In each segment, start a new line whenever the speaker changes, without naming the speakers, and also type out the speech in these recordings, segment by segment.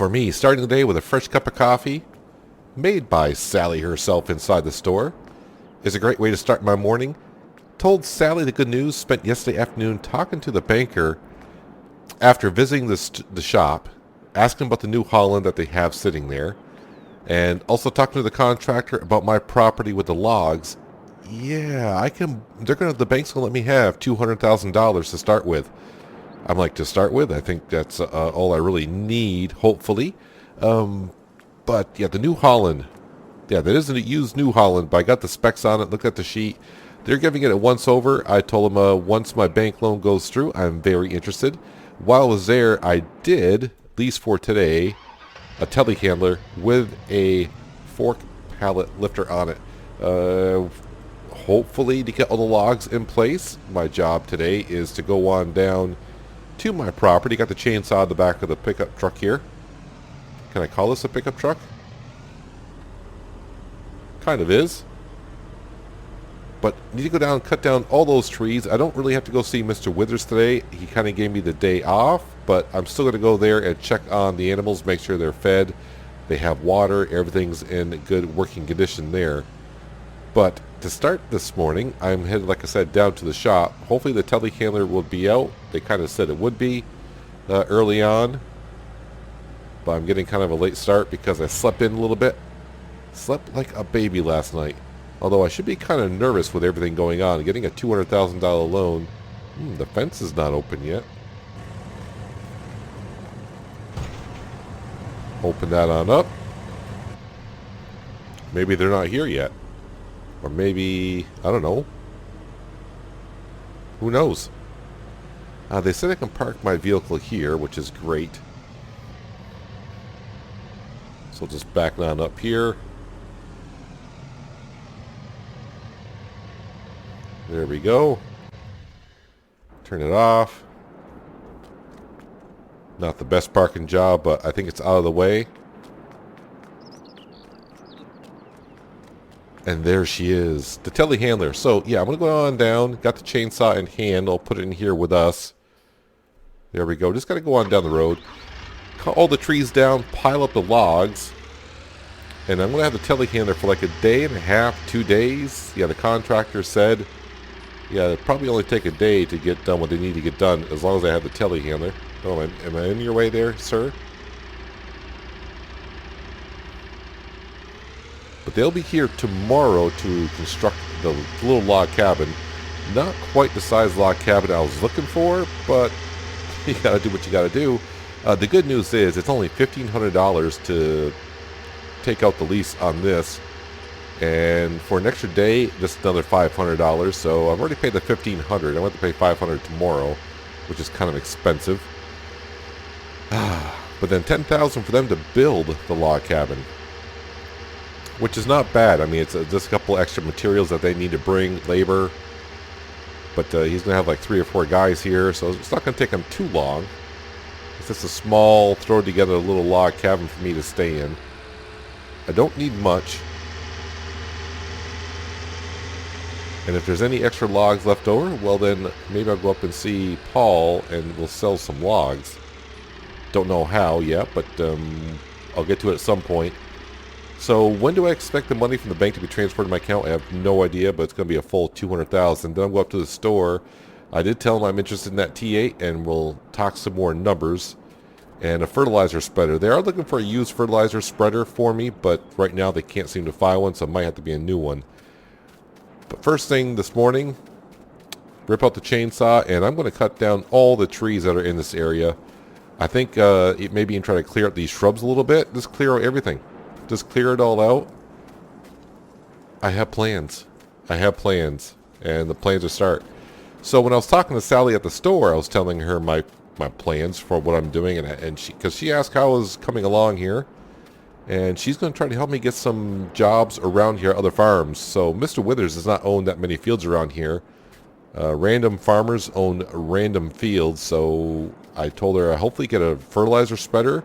for me, starting the day with a fresh cup of coffee, made by Sally herself inside the store, is a great way to start my morning. Told Sally the good news, spent yesterday afternoon talking to the banker after visiting the shop, asking about the New Holland that they have sitting there, and also talking to the contractor about my property with the logs. Yeah, the bank's gonna let me have $200,000 to start with. I'm like, to start with? I think that's all I really need, hopefully. But yeah, the New Holland. Yeah, that isn't a used New Holland, but I got the specs on it, looked at the sheet. They're giving it a once over. I told them once my bank loan goes through, I'm very interested. While I was there, I did, at least for today, a telehandler with a fork pallet lifter on it. Hopefully to get all the logs in place. My job today is to go on down to my property. Got the chainsaw in the back of the pickup truck here. Can I call this a pickup truck? Kind of is. But need to go down and cut down all those trees. I don't really have to go see Mr. Withers today. He kind of gave me the day off, but I'm still going to go there and check on the animals, make sure they're fed, they have water, everything's in good working condition there. But to start this morning, I'm headed, like I said, down to the shop. Hopefully the telehandler will be out. They kind of said it would be early on. But I'm getting kind of a late start because I slept in a little bit. Slept like a baby last night. Although I should be kind of nervous with everything going on. Getting a $200,000 loan. The fence is not open yet. Open that on up. Maybe they're not here yet. Or maybe, I don't know. Who knows? They said I can park my vehicle here, which is great. So just back on up here. There we go. Turn it off. Not the best parking job, but I think it's out of the way. And there she is, the telehandler. So yeah, I'm going to go on down. Got the chainsaw in hand. I'll put it in here with us. There we go. Just got to go on down the road. Cut all the trees down, pile up the logs. And I'm going to have the telehandler for like a day and a half, 2 days. Yeah, the contractor said, yeah, it'll probably only take a day to get done what they need to get done as long as I have the telehandler. Oh, am I in your way there, sir? But they'll be here tomorrow to construct the little log cabin. Not quite the size log cabin I was looking for, but you gotta do what you gotta do. The good news is it's only $1,500 to take out the lease on this. And for an extra day, just another $500. So I've already paid the $1,500. I'm going to have to pay $500 tomorrow, which is kind of expensive. But then $10,000 for them to build the log cabin, which is not bad. I mean, it's just a couple extra materials that they need to bring, labor. But he's going to have like 3 or 4 guys here, so it's not going to take him too long. It's just a small, throw together little log cabin for me to stay in. I don't need much. And if there's any extra logs left over, well then maybe I'll go up and see Paul and we'll sell some logs. Don't know how yet, but I'll get to it at some point. So when do I expect the money from the bank to be transferred to my account? I have no idea, but it's going to be a full $200,000. Then I'll go up to the store. I did tell them I'm interested in that T8 and we'll talk some more numbers. And a fertilizer spreader. They are looking for a used fertilizer spreader for me, but right now they can't seem to find one, so it might have to be a new one. But first thing this morning, rip out the chainsaw, and I'm going to cut down all the trees that are in this area. I think maybe even try to clear out these shrubs a little bit. Just clear out everything. Just clear it all out. I have plans. I have plans, and the plans are start. So when I was talking to Sally at the store, I was telling her my plans for what I'm doing, and because she asked how I was coming along here. And she's going to try to help me get some jobs around here at other farms. So Mr. Withers does not own that many fields around here. Random farmers own random fields. So I told her I hopefully get a fertilizer spreader.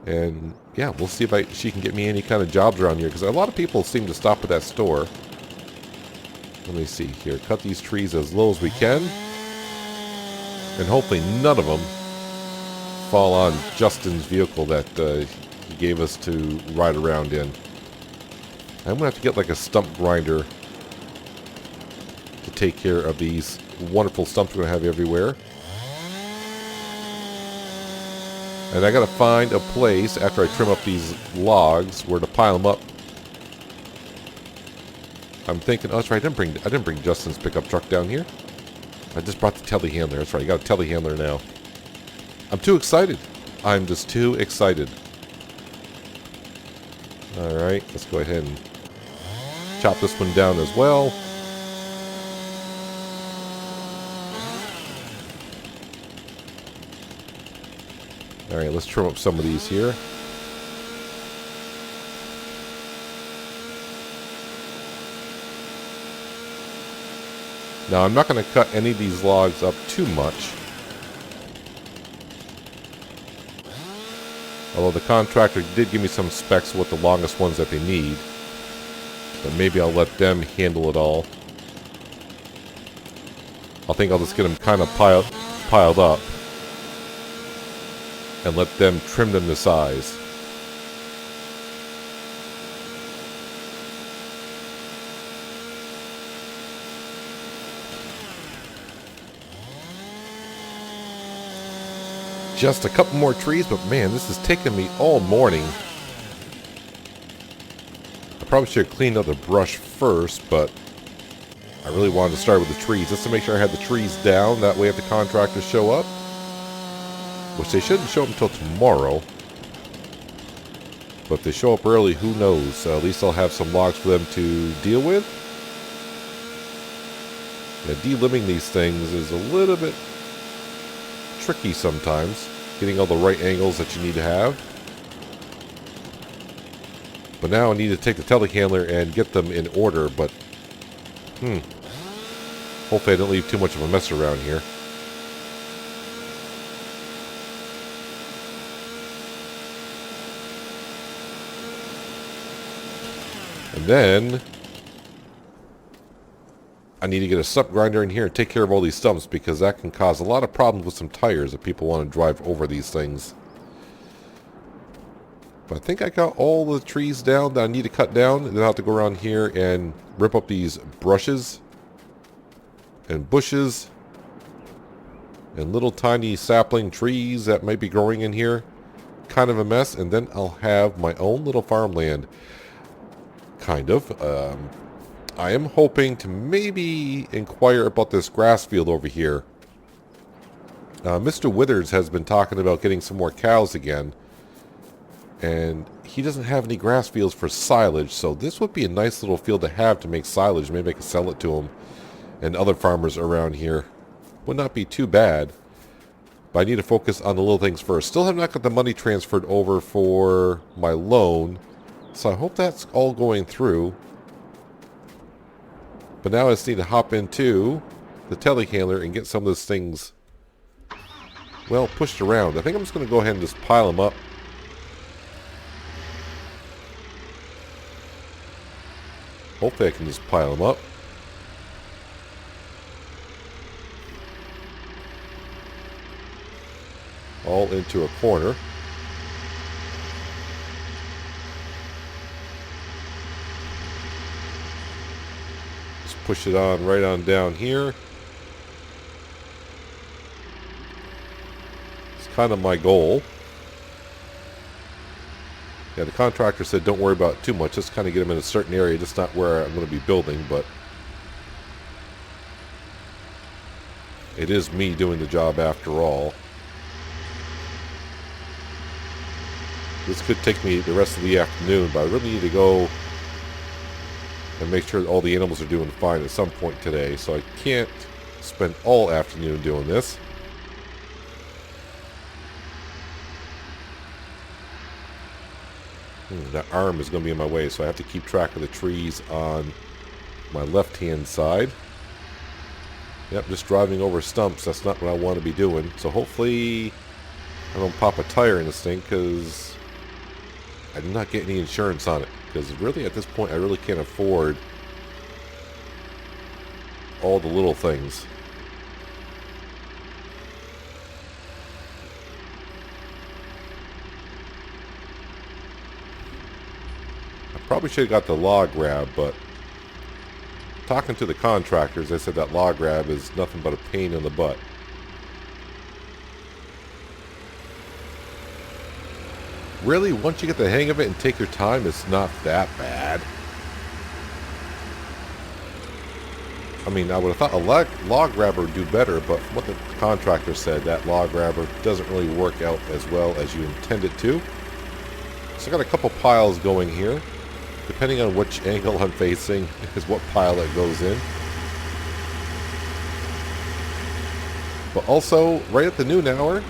And yeah, we'll see if she can get me any kind of jobs around here. Because a lot of people seem to stop at that store. Let me see here. Cut these trees as low as we can. And hopefully none of them fall on Justin's vehicle that he gave us to ride around in. I'm going to have to get like a stump grinder to take care of these wonderful stumps we're going to have everywhere. And I got to find a place after I trim up these logs where to pile them up. I'm thinking, oh, that's right, I didn't bring Justin's pickup truck down here. I just brought the telehandler. That's right, you got a telehandler now. I'm too excited. I'm just too excited. Alright, let's go ahead and chop this one down as well. Alright, let's trim up some of these here. Now, I'm not going to cut any of these logs up too much. Although the contractor did give me some specs of what the longest ones that they need. But maybe I'll let them handle it all. I think I'll just get them kind of piled up. And let them trim them to size. Just a couple more trees, but man, this is taking me all morning. I probably should have cleaned out the brush first, but I really wanted to start with the trees, just to make sure I had the trees down. That way if the contractors show up, which they shouldn't show up until tomorrow, but if they show up early, who knows? At least I'll have some logs for them to deal with. Yeah, delimbing these things is a little bit tricky sometimes, getting all the right angles that you need to have. But now I need to take the telehandler and get them in order, but hopefully I don't leave too much of a mess around here. And then I need to get a stump grinder in here and take care of all these stumps, because that can cause a lot of problems with some tires if people want to drive over these things. But I think I got all the trees down that I need to cut down, and then I'll have to go around here and rip up these brushes and bushes and little tiny sapling trees that might be growing in here. Kind of a mess, and then I'll have my own little farmland. Kind of. I am hoping to maybe inquire about this grass field over here. Mr. Withers has been talking about getting some more cows again. And he doesn't have any grass fields for silage, so this would be a nice little field to have to make silage. Maybe I could sell it to him and other farmers around here. Would not be too bad. But I need to focus on the little things first. Still have not got the money transferred over for my loan, so I hope that's all going through. But now I just need to hop into the telehandler and get some of those things, well, pushed around. I think I'm just going to go ahead and just pile them up. Hopefully I can just pile them up. All into a corner. Push it on right on down here. It's kind of my goal. Yeah, the contractor said don't worry about it too much. Just kind of get them in a certain area, just not where I'm going to be building, but it is me doing the job after all. This could take me the rest of the afternoon, but I really need to go and make sure that all the animals are doing fine at some point today, so I can't spend all afternoon doing this. That arm is going to be in my way, so I have to keep track of the trees on my left-hand side. Yep, just driving over stumps, that's not what I want to be doing. So hopefully I don't pop a tire in this thing, because I did not get any insurance on it. Because really, at this point, I really can't afford all the little things. probably should have got the log grab, but talking to the contractors, they said that log grab is nothing but a pain in the butt. Really, once you get the hang of it and take your time, it's not that bad. I mean, I would have thought a log grabber would do better, but from what the contractor said, that log grabber doesn't really work out as well as you intend it to. So I got a couple piles going here. Depending on which angle I'm facing is what pile it goes in. But also, right at the noon hour,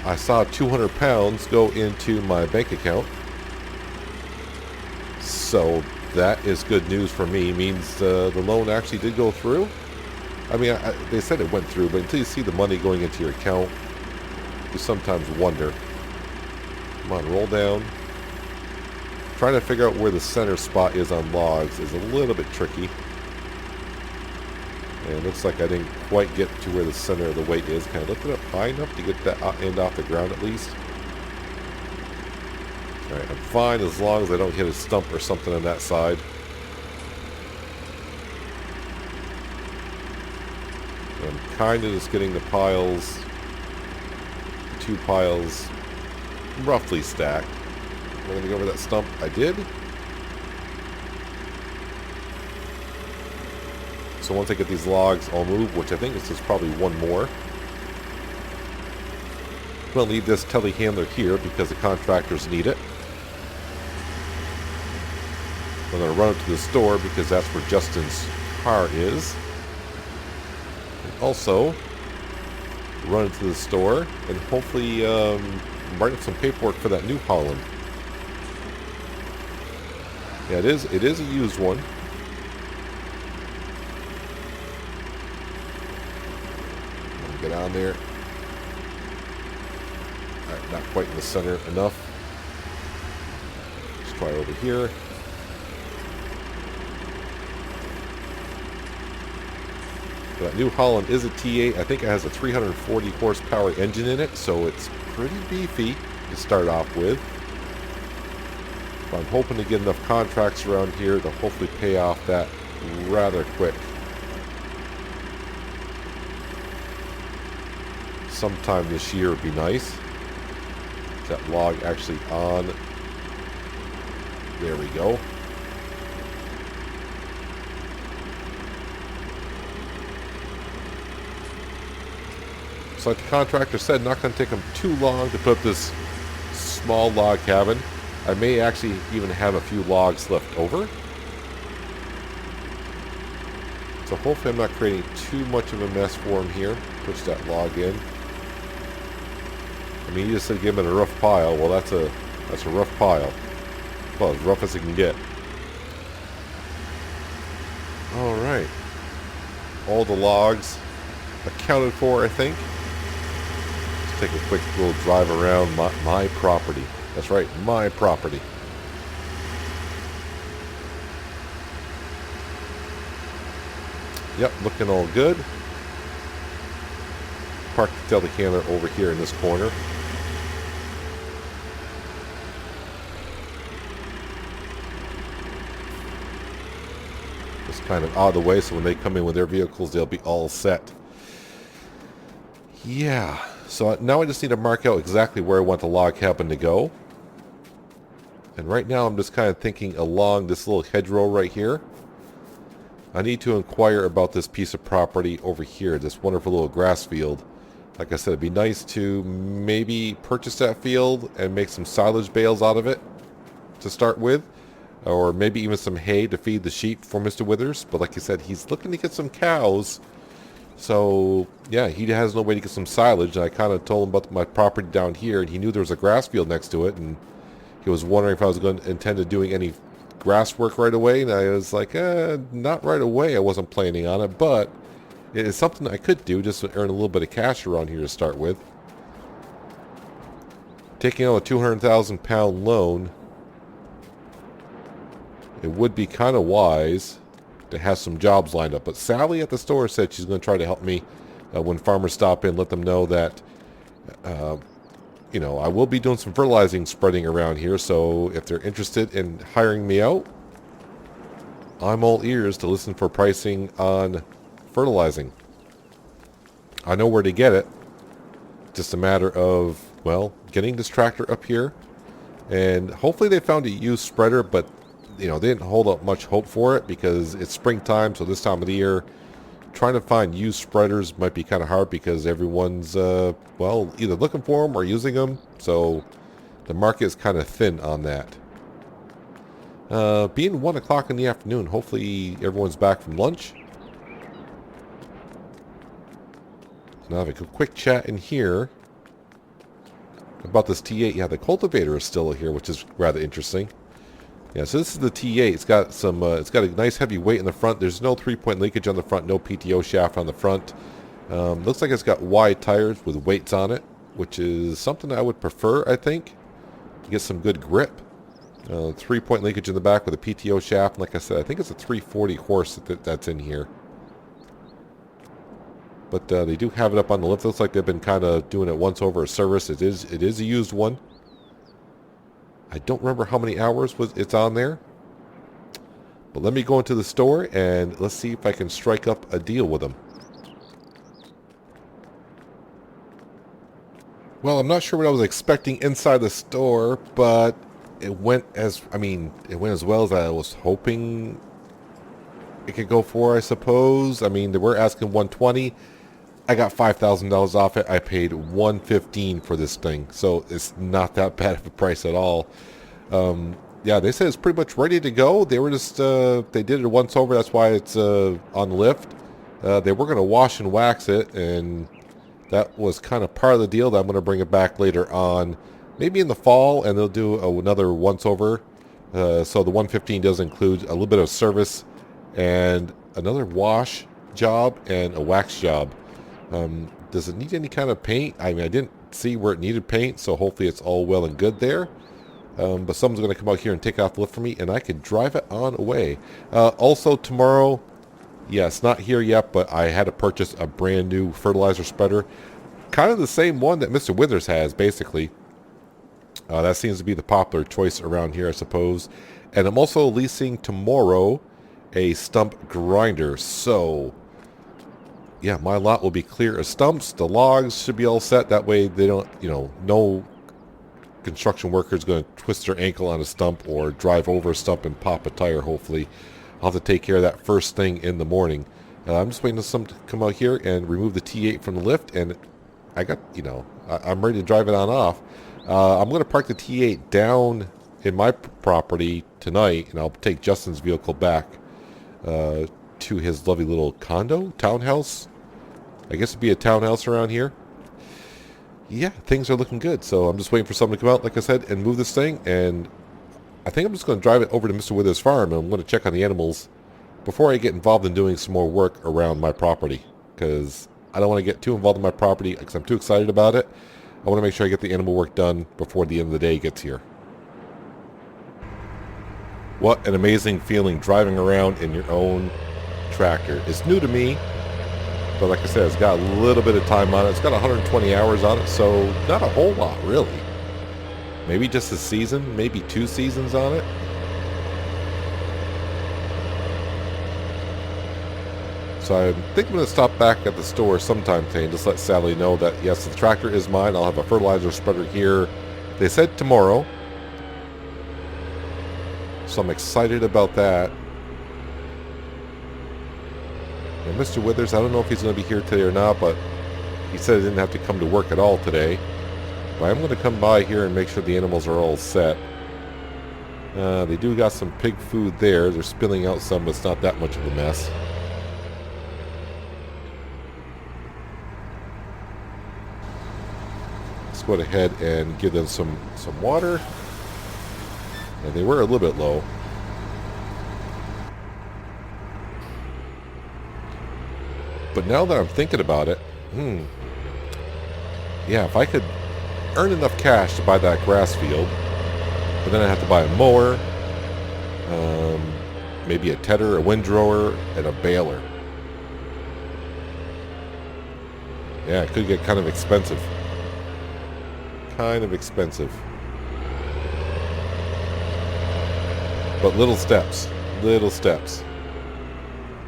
I saw 200 pounds go into my bank account. So that is good news for me. It means the loan actually did go through. I mean, they said it went through, but until you see the money going into your account, you sometimes wonder. Come on, roll down. Trying to figure out where the center spot is on logs is a little bit tricky. And it looks like I didn't quite get to where the center of the weight is. Can I lift it up high enough to get that end off the ground at least? Alright, I'm fine as long as I don't hit a stump or something on that side. I'm kind of just getting the piles, the 2 piles, roughly stacked. Am I going to go over that stump? I did. So once I get these logs, I'll move, which I think is just probably one more. I'm going to leave this telehandler here because the contractors need it. I'm going to run it to the store because that's where Justin's car is. And also, run it to the store and hopefully write up some paperwork for that New Holland. Yeah, it is a used one. Get on there. Alright, not quite in the center enough. Let's try over here. That New Holland is a T8. I think it has a 340 horsepower engine in it, so it's pretty beefy to start off with. But I'm hoping to get enough contracts around here to hopefully pay off that rather quick. Sometime this year would be nice. Is that log actually on? There we go. So like the contractor said, not going to take them too long to put up this small log cabin. I may actually even have a few logs left over. So hopefully I'm not creating too much of a mess for him here. Push that log in. I mean, you just said give him a rough pile. Well, that's a rough pile. Well, as rough as it can get. All right. All the logs accounted for, I think. Let's take a quick little drive around my property. That's right, my property. Yep, looking all good. Park the telehandler over here in this corner. Just kind of out of the way so when they come in with their vehicles, they'll be all set. Yeah, so now I just need to mark out exactly where I want the log cabin to go. And right now I'm just kind of thinking along this little hedgerow right here. I need to inquire about this piece of property over here, this wonderful little grass field. Like I said, it'd be nice to maybe purchase that field and make some silage bales out of it to start with. Or maybe even some hay to feed the sheep for Mr. Withers. But like I said, he's looking to get some cows. So, yeah, he has no way to get some silage. And I kind of told him about my property down here, and he knew there was a grass field next to it. And he was wondering if I was going to intend to doing any grass work right away. And I was like, not right away. I wasn't planning on it. But it's something I could do just to earn a little bit of cash around here to start with. Taking out a 200,000 pound loan, it would be kind of wise to have some jobs lined up. But Sally at the store said she's going to try to help me when farmers stop in, let them know that you know, I will be doing some fertilizing spreading around here, so if they're interested in hiring me out, I'm all ears to listen for pricing on fertilizing. I know where to get it. Just a matter of, well, getting this tractor up here. And hopefully they found a used spreader, but, you know, they didn't hold up much hope for it because it's springtime, so this time of the year, trying to find used spreaders might be kind of hard because everyone's, well, either looking for them or using them. So the market is kind of thin on that. Being 1 o'clock in the afternoon, hopefully everyone's back from lunch. Now have a quick chat in here about this T8. Yeah, the cultivator is still here, which is rather interesting. Yeah, so this is the T8. It's got some. It's got a nice heavy weight in the front. There's no 3-point linkage on the front. No PTO shaft on the front. Looks like it's got wide tires with weights on it, which is something I would prefer. I think to get some good grip. 3-point linkage in the back with a PTO shaft. And like I said, I think it's a 340 horse that's in here. But they do have it up on the lift. Looks like they've been kind of doing it once over a service. It is a used one. I don't remember how many hours it's on there. But let me go into the store and let's see if I can strike up a deal with them. Well, I'm not sure what I was expecting inside the store, but it went as well as I was hoping it could go for, I suppose. I mean, they were asking $120. I got $5,000 off it. I paid $115 for this thing, so it's not that bad of a price at all. Yeah, they said it's pretty much ready to go. They were just they did it once over. That's why it's on the lift. They were going to wash and wax it, and that was kind of part of the deal. That I'm going to bring it back later on, maybe in the fall, and they'll do another once over. So the $115 does include a little bit of service and another wash job and a wax job. Does it need any kind of paint? I mean, I didn't see where it needed paint, so hopefully it's all well and good there. But someone's going to come out here and take off the lift for me, and I could drive it on away. Also tomorrow, yeah, it's not here yet, but I had to purchase a brand new fertilizer spreader. Kind of the same one that Mr. Withers has, basically. That seems to be the popular choice around here, I suppose. And I'm also leasing tomorrow a stump grinder, so yeah, my lot will be clear of stumps. The logs should be all set. That way they don't, no construction worker is going to twist their ankle on a stump or drive over a stump and pop a tire, hopefully. I'll have to take care of that first thing in the morning. I'm just waiting for someone to come out here and remove the T8 from the lift, and I got, I'm ready to drive it on off. I'm going to park the T8 down in my property tonight, and I'll take Justin's vehicle back to his lovely little townhouse. I guess it'd be a townhouse around here. Yeah, things are looking good. So I'm just waiting for someone to come out, like I said, and move this thing. And I think I'm just going to drive it over to Mr. Wyther's farm, and I'm going to check on the animals before I get involved in doing some more work around my property. Because I don't want to get too involved in my property because I'm too excited about it. I want to make sure I get the animal work done before the end of the day gets here. What an amazing feeling driving around in your own tractor. It's new to me, but like I said, it's got a little bit of time on it. It's got 120 hours on it, so not a whole lot, really. Maybe just a season, maybe 2 seasons on it. So I think I'm going to stop back at the store sometime today and just let Sally know that, yes, the tractor is mine. I'll have a fertilizer spreader here. They said tomorrow. So I'm excited about that. And Mr. Withers, I don't know if he's going to be here today or not, but he said he didn't have to come to work at all today. But I'm going to come by here and make sure the animals are all set. They do got some pig food there. They're spilling out some, but it's not that much of a mess. Let's go ahead and give them some water. And they were a little bit low. But now that I'm thinking about it, yeah, if I could earn enough cash to buy that grass field, but then I have to buy a mower, maybe a tedder, a windrower, and a baler. Yeah, it could get kind of expensive. kind of expensive. But little steps. Little steps.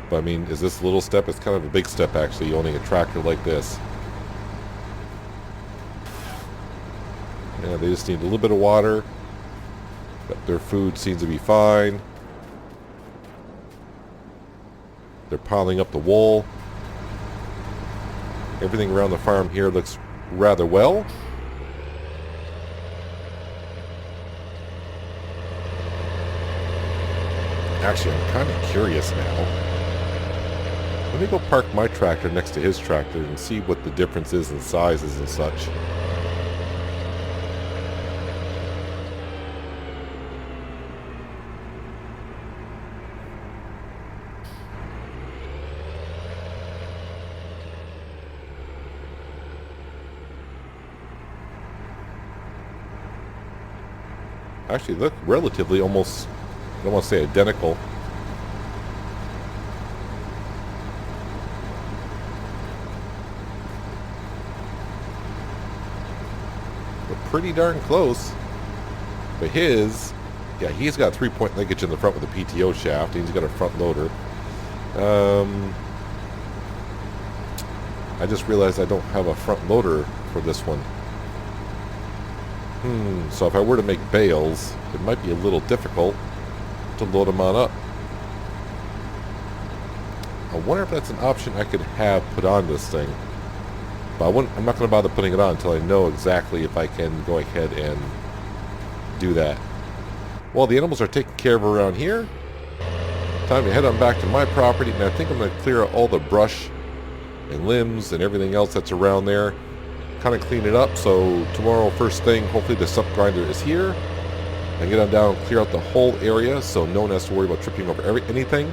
But I mean, is this a little step? It's kind of a big step, actually, owning a tractor like this. Yeah, they just need a little bit of water. But their food seems to be fine. They're piling up the wool. Everything around the farm here looks rather well. Actually, I'm kind of curious now. Let me go park my tractor next to his tractor and see what the difference is in sizes and such. Actually, look relatively almost, I don't want to say identical. But pretty darn close. But his, yeah, he's got 3-point linkage in the front with a PTO shaft. He's got a front loader. I just realized I don't have a front loader for this one. So if I were to make bales, it might be a little difficult to load them on up. I wonder if that's an option I could have put on this thing. But I'm not going to bother putting it on until I know exactly if I can go ahead and do that. Well, the animals are taken care of around here. Time to head on back to my property, and I think I'm going to clear out all the brush and limbs and everything else that's around there. Kind of clean it up, so tomorrow first thing, hopefully the stump grinder is here. And get on down and clear out the whole area so no one has to worry about tripping over anything.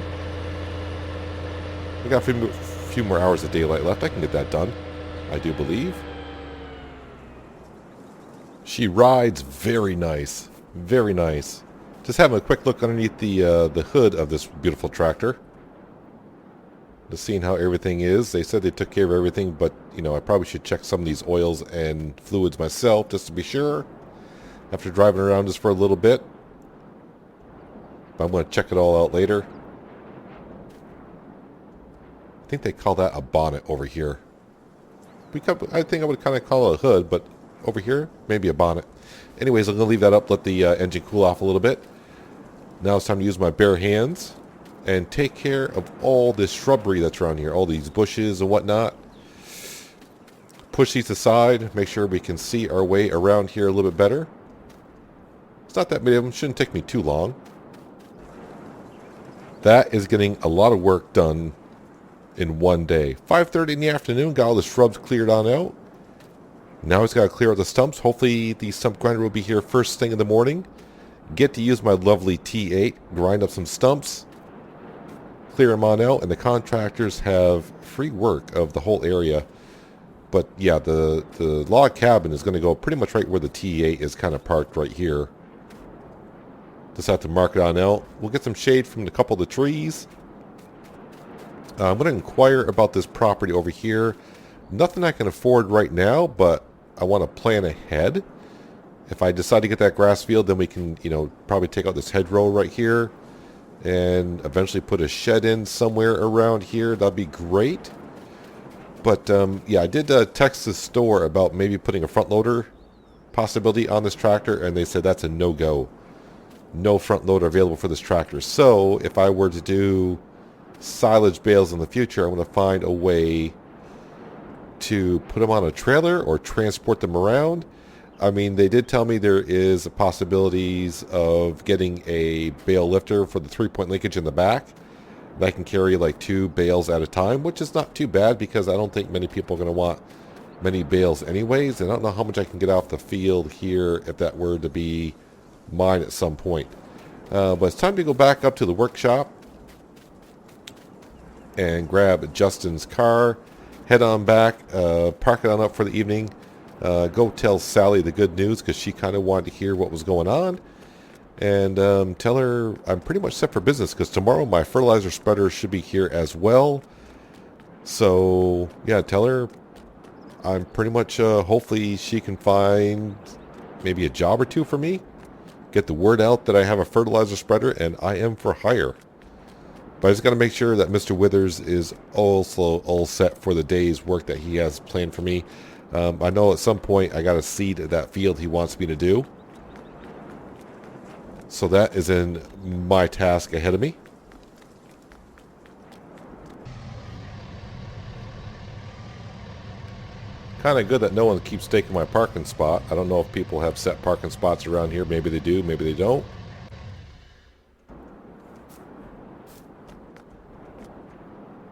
We got a few more hours of daylight left. I can get that done, I do believe. She rides very nice. Very nice. Just having a quick look underneath the hood of this beautiful tractor. Just seeing how everything is. They said they took care of everything, but, you know, I probably should check some of these oils and fluids myself just to be sure. After driving around just for a little bit. But I'm going to check it all out later. I think they call that a bonnet over here. I think I would kind of call it a hood, but over here, maybe a bonnet. Anyways, I'm going to leave that up, let the engine cool off a little bit. Now it's time to use my bare hands and take care of all this shrubbery that's around here, all these bushes and whatnot. Push these aside, make sure we can see our way around here a little bit better. It's not that many of them, shouldn't take me too long. That is getting a lot of work done in one day. 5:30 in the afternoon, got all the shrubs cleared on out. Now it's got to clear out the stumps. Hopefully the stump grinder will be here first thing in the morning. Get to use my lovely T8, grind up some stumps, clear them on out, and the contractors have free work of the whole area. But yeah, the log cabin is going to go pretty much right where the T8 is kind of parked right here. Just have to mark it on out. We'll get some shade from a couple of the trees. I'm going to inquire about this property over here. Nothing I can afford right now, but I want to plan ahead. If I decide to get that grass field, then we can, you know, probably take out this hedgerow right here and eventually put a shed in somewhere around here. That'd be great. But yeah, I did text the store about maybe putting a front loader possibility on this tractor, and they said that's a no-go. No front loader available for this tractor. So if I were to do silage bales in the future, I'm going to find a way to put them on a trailer or transport them around. I mean, they did tell me there is possibilities of getting a bale lifter for the 3-point linkage in the back that can carry like 2 bales at a time, which is not too bad because I don't think many people are going to want many bales anyways. And I don't know how much I can get off the field here if that were to be mine at some point. But it's time to go back up to the workshop and grab Justin's car, head on back, park it on up for the evening, go tell Sally the good news because she kind of wanted to hear what was going on, and tell her I'm pretty much set for business because tomorrow my fertilizer spreader should be here as well. So yeah, tell her I'm pretty much, hopefully she can find maybe a job or two for me. Get the word out that I have a fertilizer spreader and I am for hire. But I just got to make sure that Mr. Withers is also all set for the day's work that he has planned for me. I know at some point I got to seed that field he wants me to do. So that is in my task ahead of me. Kind of good that no one keeps taking my parking spot. I don't know if people have set parking spots around here. Maybe they do, maybe they don't.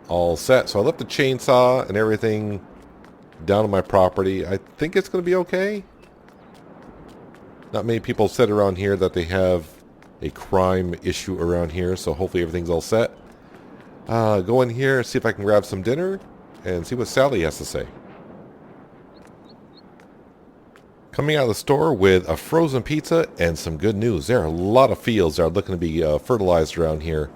All set. So I left the chainsaw and everything down on my property. I think it's going to be okay. Not many people said around here that they have a crime issue around here, so hopefully everything's all set. Go in here, see if I can grab some dinner, and see what Sally has to say. Coming out of the store with a frozen pizza and some good news. There are a lot of fields that are looking to be fertilized around here.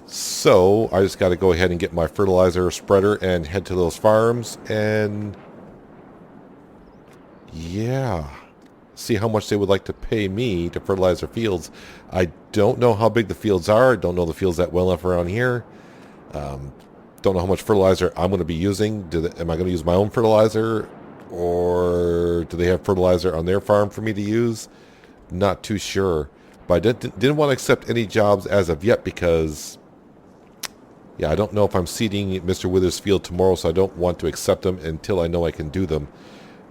So I just got to go ahead and get my fertilizer spreader and head to those farms and yeah, see how much they would like to pay me to fertilize their fields. I don't know how big the fields are. I don't know the fields that well enough around here. Don't know how much fertilizer I'm going to be using. Am I going to use my own fertilizer, or do they have fertilizer on their farm for me to use? Not too sure. But I didn't want to accept any jobs as of yet because, yeah, I don't know if I'm seeding Mr. Withers' field tomorrow, so I don't want to accept them until I know I can do them.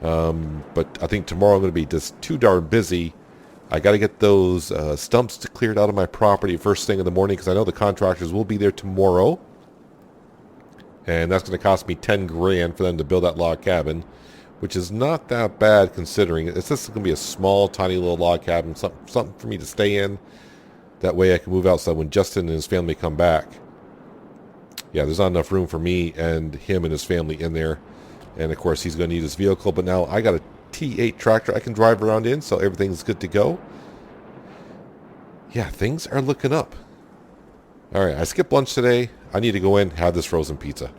But I think tomorrow I'm going to be just too darn busy. I got to get those stumps cleared out of my property first thing in the morning because I know the contractors will be there tomorrow. And that's going to cost me 10 grand for them to build that log cabin, which is not that bad considering it's just going to be a small, tiny little log cabin, something for me to stay in. That way I can move outside when Justin and his family come back. Yeah, there's not enough room for me and him and his family in there. And of course he's going to need his vehicle, but now I got a T8 tractor I can drive around in, so everything's good to go. Yeah, things are looking up. Alright, I skipped lunch today. I need to go in, have this frozen pizza.